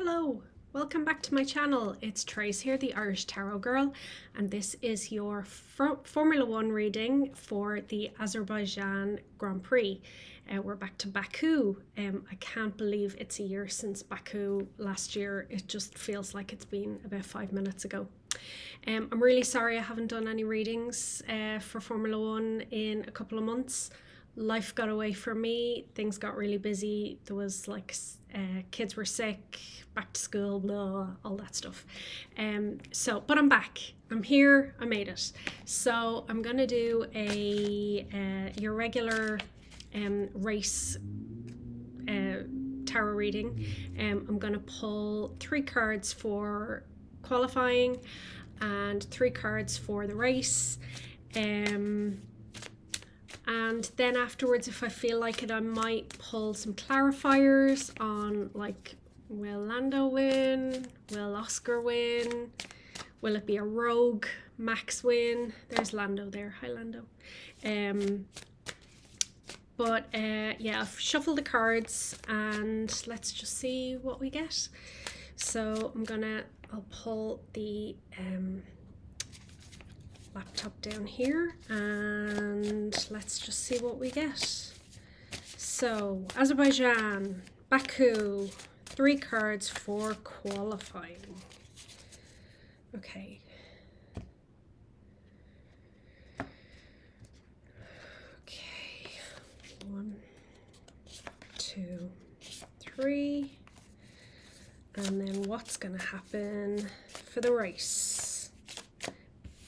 Hello, welcome back to my channel. It's Trace here, the Irish Tarot Girl, and this is your Formula One reading for the Azerbaijan Grand Prix. We're back to Baku. I can't believe it's a year since Baku last year. It just feels like it's been about 5 minutes ago. I'm really sorry I haven't done any readings for Formula One in a couple of months. Life got away from me, things got really busy. There was kids were sick, back to school, blah, all that stuff. But I'm back, I'm here, I made it. So I'm gonna do your regular race tarot reading. I'm gonna pull 3 cards for qualifying and 3 cards for the race. And then afterwards, if I feel like it, I might pull some clarifiers on, like, will Lando win? Will Oscar win? Will it be a rogue Max win? There's Lando there. Hi, Lando. Yeah, I've shuffled the cards and let's just see what we get. So I'll pull the laptop down here and let's just see what we get. So Azerbaijan, Baku, 3 cards for qualifying. Okay. Okay. 1, 2, 3. And then what's gonna happen for the race?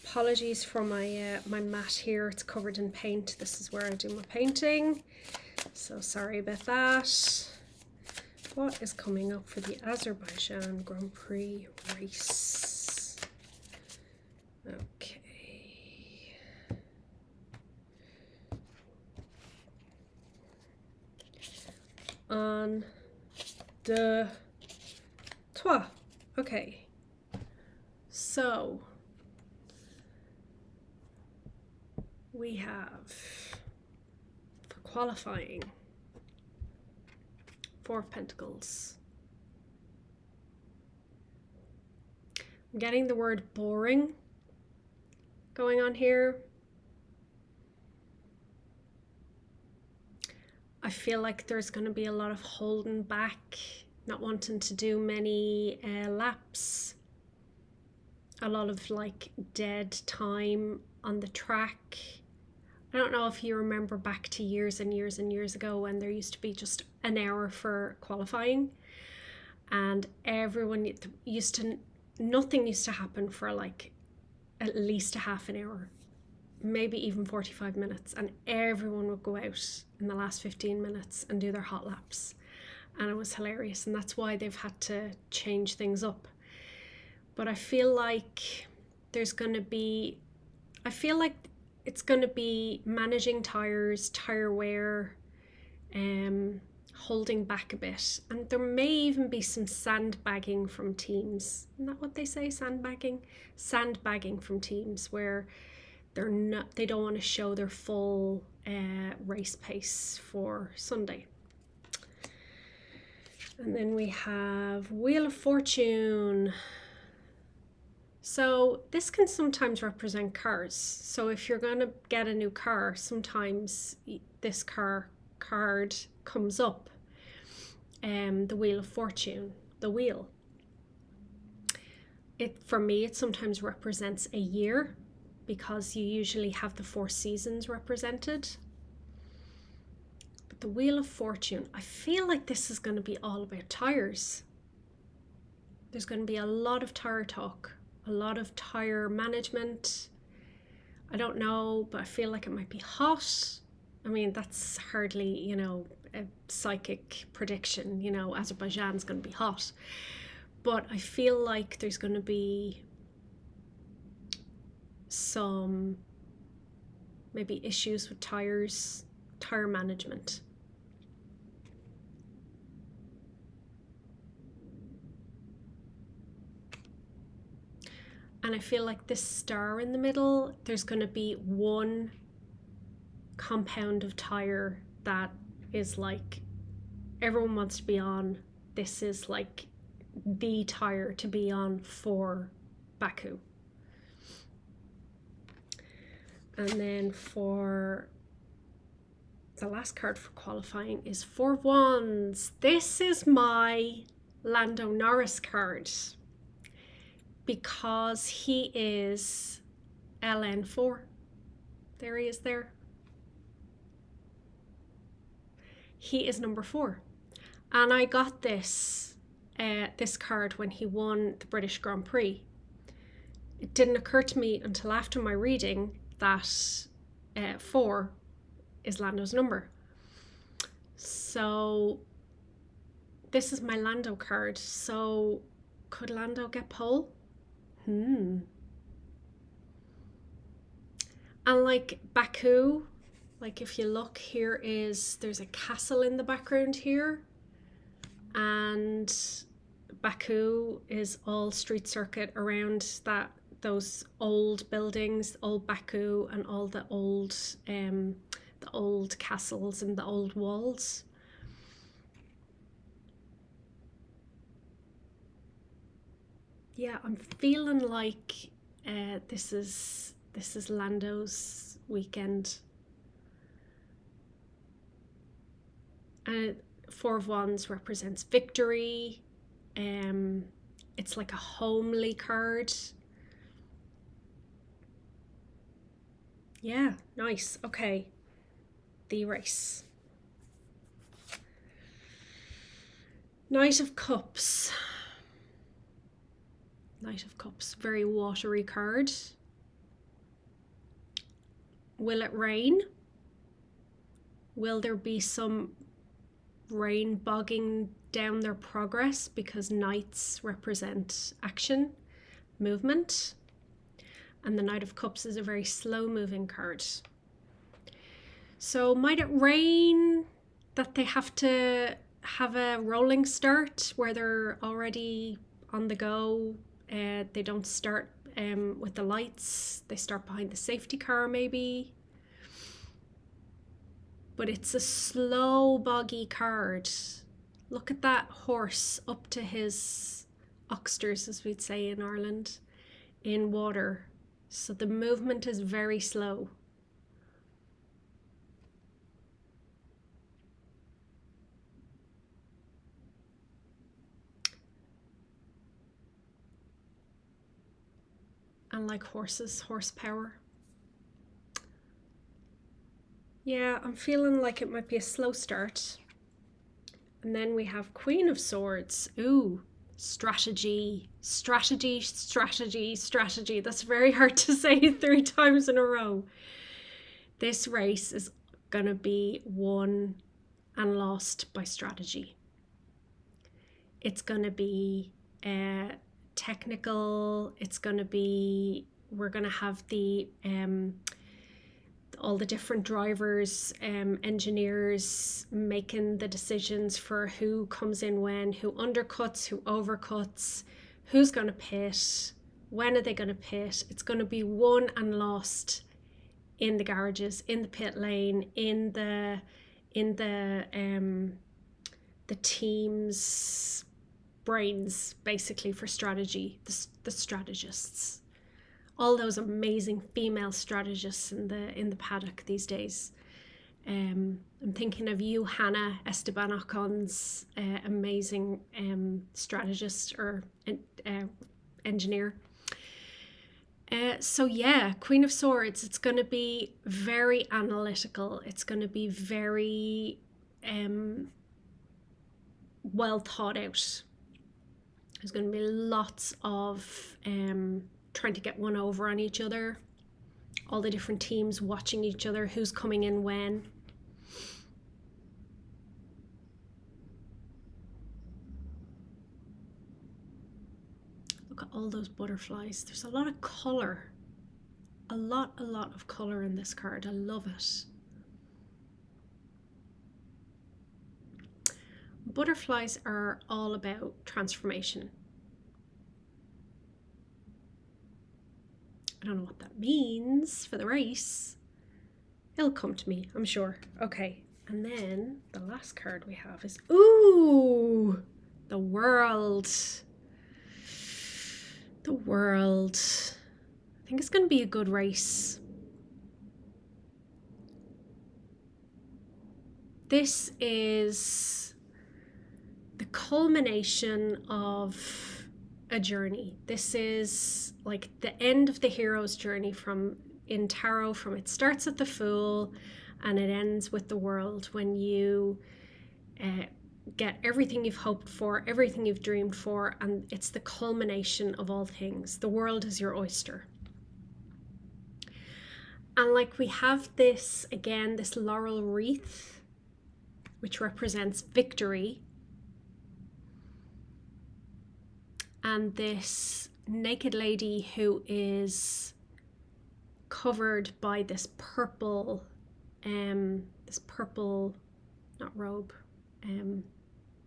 Apologies for my mat here, it's covered in paint. This is where I do my painting, so sorry about that. What is coming up for the Azerbaijan Grand Prix race? Okay. On the trois. Okay. So we have, for qualifying, 4 of Pentacles. I'm getting the word boring going on here. I feel like there's going to be a lot of holding back, not wanting to do many laps, a lot of dead time on the track. I don't know if you remember back to years and years and years ago when there used to be just an hour for qualifying and nothing used to happen for at least a half an hour, maybe even 45 minutes, and everyone would go out in the last 15 minutes and do their hot laps, and it was hilarious, and that's why they've had to change things up. But I feel like it's going to be managing tires, tire wear, holding back a bit, and there may even be some sandbagging from teams. Isn't that what they say? Sandbagging from teams where they don't want to show their full race pace for Sunday. And then we have Wheel of Fortune. So this can sometimes represent cars. So if you're going to get a new car, sometimes this card comes up. The Wheel of Fortune, the wheel. For me, it sometimes represents a year because you usually have the 4 seasons represented. But the Wheel of Fortune, I feel like this is going to be all about tires. There's going to be a lot of tire talk. A lot of tire management. I don't know, but I feel like it might be hot. I mean, that's hardly, a psychic prediction. Azerbaijan's going to be hot. But I feel like there's going to be some maybe issues with tires, tire management. And I feel like this star in the middle, there's going to be one compound of tire that is everyone wants to be on. This is the tire to be on for Baku. And then for the last card for qualifying is 4 of Wands. This is my Lando Norris card because he is LN4. There he is there. He is number 4. And I got this card when he won the British Grand Prix. It didn't occur to me until after my reading that 4 is Lando's number. So this is my Lando card. So could Lando get pole? And like Baku, like if you look, there's a castle in the background here, and Baku is all street circuit around those old buildings, old Baku, and all the old castles and the old walls. Yeah, I'm feeling like this is Lando's weekend. 4 of Wands represents victory. It's like a homely card. Yeah, nice. Okay, the race. Knight of Cups. Knight of Cups, very watery card. Will it rain? Will there be some rain bogging down their progress because knights represent action, movement, and the Knight of Cups is a very slow moving card. So might it rain that they have to have a rolling start where they're already on the go? They don't start with the lights, they start behind the safety car maybe. But it's a slow, boggy card. Look at that horse up to his oxters, as we'd say in Ireland, in water. So the movement is very slow. And like horses, horsepower. Yeah, I'm feeling like it might be a slow start. And then we have Queen of Swords. Ooh, strategy, strategy, strategy, strategy. That's very hard to say 3 times in a row. This race is going to be won and lost by strategy. It's going to be technical. It's going to be, we're going to have all the different drivers, engineers making the decisions for who comes in when, who undercuts, who overcuts, who's going to pit, when are they going to pit. It's going to be won and lost in the garages, in the pit lane, in the team's brains, basically, for strategy, the strategists. All those amazing female strategists in the paddock these days. I'm thinking of you, Hannah Esteban Ocon's amazing strategist or engineer. So yeah, Queen of Swords, it's going to be very analytical. It's going to be very well thought out. There's going to be lots of trying to get one over on each other, all the different teams watching each other, who's coming in when. Look at all those butterflies. There's a lot of colour. A lot of colour in this card. I love it. Butterflies are all about transformation. I don't know what that means for the race. It'll come to me, I'm sure. Okay, and then the last card we have is, ooh, the World. The world. I think it's going to be a good race. This is the culmination of a journey. This is like the end of the hero's journey in tarot, from it starts at the Fool and it ends with the World, when you get everything you've hoped for, everything you've dreamed for, and it's the culmination of all things. The world is your oyster. And like we have this, again, this laurel wreath, which represents victory, and this naked lady who is covered by this purple, not robe,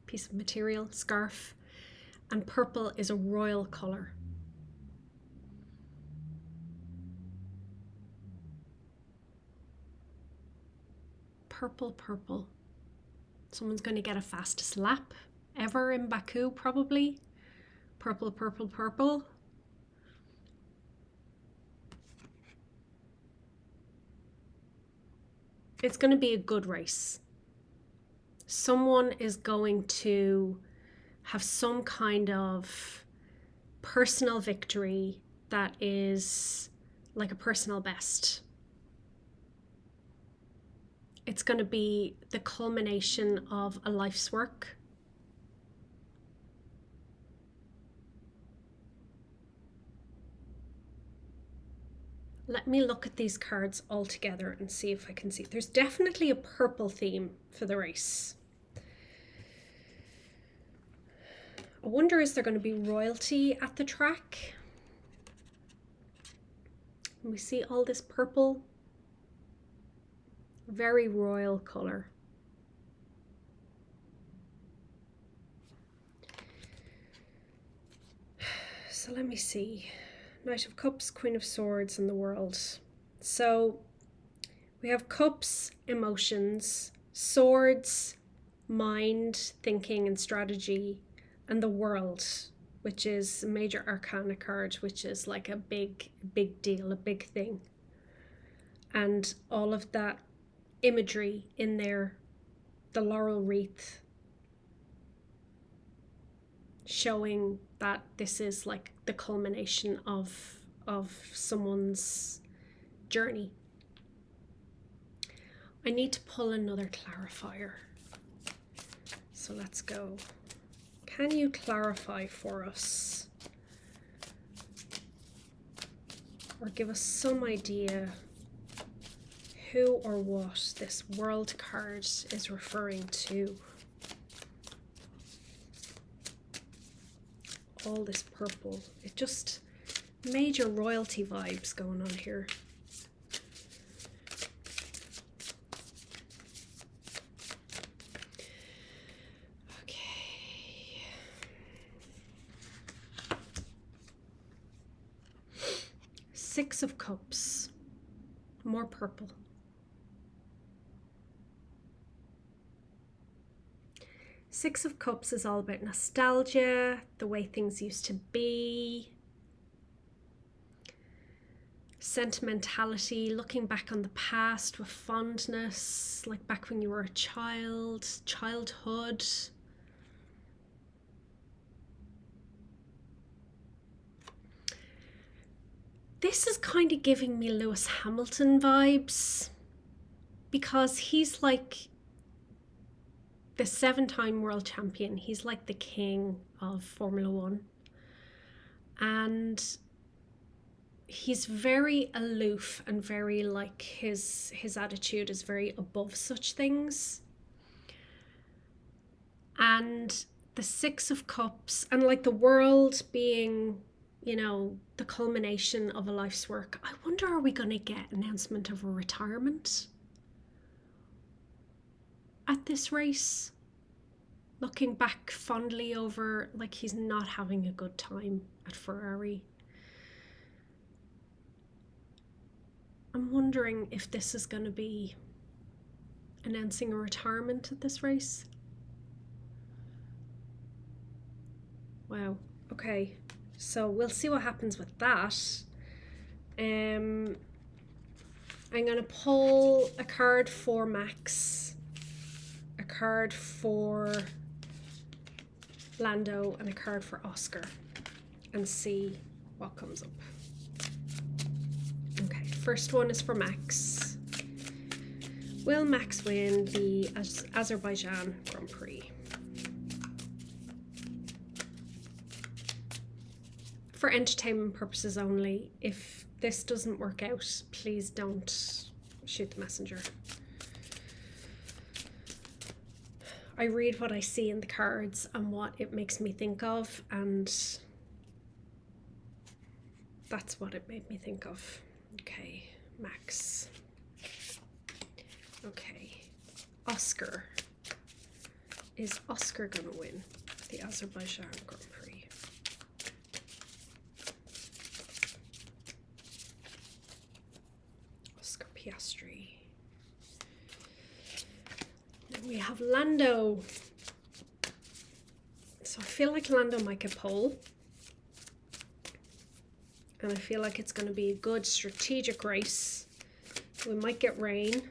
piece of material, scarf, and purple is a royal color. Purple. Someone's going to get a fastest lap ever in Baku, probably. Purple. It's going to be a good race. Someone is going to have some kind of personal victory that is like a personal best. It's going to be the culmination of a life's work. Let me look at these cards all together and see if I can see. There's definitely a purple theme for the race. I wonder, is there going to be royalty at the track? We see all this purple. Very royal color. So let me see. Knight of Cups, Queen of Swords, and the World. So we have Cups, emotions, Swords, mind, thinking, and strategy, and the World, which is a major arcana card, which is like a big deal, a big thing. And all of that imagery in there, the laurel wreath, showing that this is like the culmination of someone's journey. I need to pull another clarifier. So let's go. Can you clarify for us? Or give us some idea who or what this World card is referring to? All this purple, it just major royalty vibes going on here. Okay. Six of Cups, more purple. Six of Cups is all about nostalgia, the way things used to be, sentimentality, looking back on the past with fondness, like back when you were a child, childhood. This is kind of giving me Lewis Hamilton vibes, because he's like the 7-time world champion. He's like the king of Formula One. And he's very aloof and very like his attitude is very above such things. And the Six of Cups and like the World being, you know, the culmination of a life's work. I wonder, are we going to get announcement of a retirement at this race? Looking back fondly over, like, he's not having a good time at Ferrari. I'm wondering if this is going to be announcing a retirement at this race. Wow. Okay. So we'll see what happens with that. I'm going to pull a card for Max, a card for Lando, and a card for Oscar, and see what comes up. Okay, first one is for Max. Will Max win the Azerbaijan Grand Prix? For entertainment purposes only. If this doesn't work out, please don't shoot the messenger. I read what I see in the cards and what it makes me think of, and that's what it made me think of. Okay, Max. Okay, Oscar. Is Oscar gonna win the Azerbaijan Grand Prix? Oscar Piastri. Then we have Lando. So I feel like Lando might get pole. And I feel like it's going to be a good strategic race. We might get rain.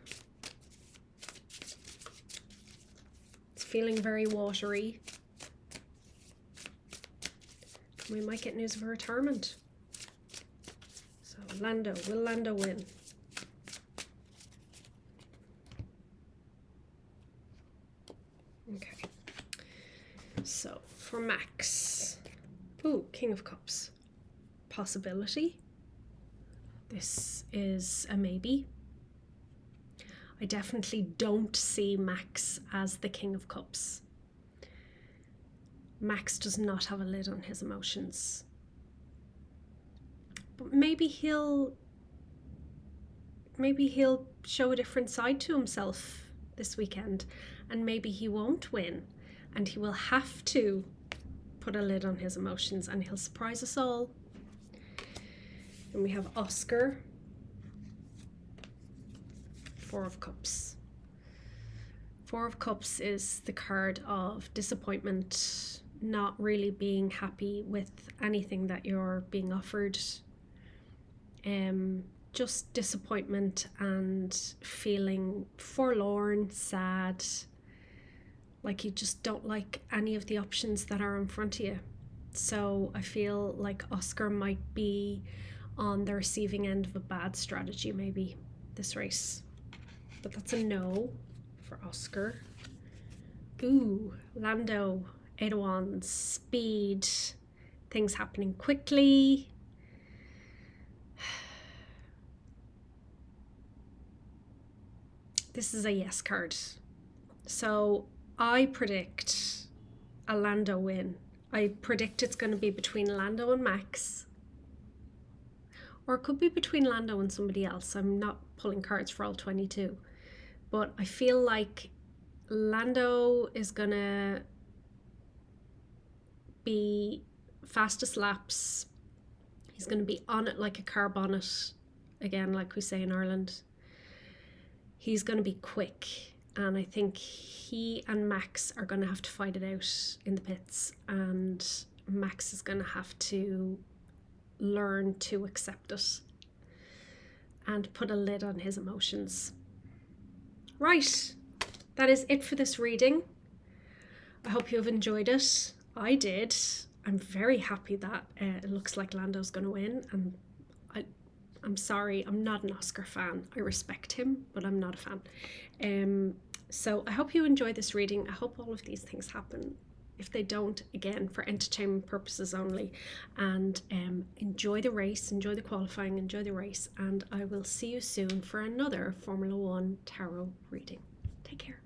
It's feeling very watery. We might get news of a retirement. So Lando, will Lando win? Okay. So for Max. Ooh, King of Cups. Possibility. This is a maybe. I definitely don't see Max as the King of Cups. Max does not have a lid on his emotions. But maybe he'll show a different side to himself this weekend, and maybe he won't win, and he will have to put a lid on his emotions, and he'll surprise us all. And we have Oscar, Four of Cups. Four of Cups is the card of disappointment, not really being happy with anything that you're being offered. Just disappointment and feeling forlorn, sad, like you just don't like any of the options that are in front of you. So I feel like Oscar might be on the receiving end of a bad strategy maybe this race. But that's a no for Oscar. Ooh, Lando, Eight of Wands, speed, things happening quickly. This is a yes card. So I predict a Lando win. I predict it's going to be between Lando and Max. Or it could be between Lando and somebody else. I'm not pulling cards for all 22. But I feel like Lando is going to be fastest laps. He's going to be on it like a car bonnet. Again, like we say in Ireland. He's going to be quick. And I think he and Max are going to have to fight it out in the pits. And Max is going to have to learn to accept it and put a lid on his emotions. Right, that is it for this reading. I hope you have enjoyed it. I did. I'm very happy that it looks like Lando's going to win, and I'm sorry, I'm not an Oscar fan. I respect him, but I'm not a fan. So I hope you enjoy this reading. I hope all of these things happen. If they don't, again, for entertainment purposes only. And enjoy the race, enjoy the qualifying, enjoy the race. And I will see you soon for another Formula One tarot reading. Take care.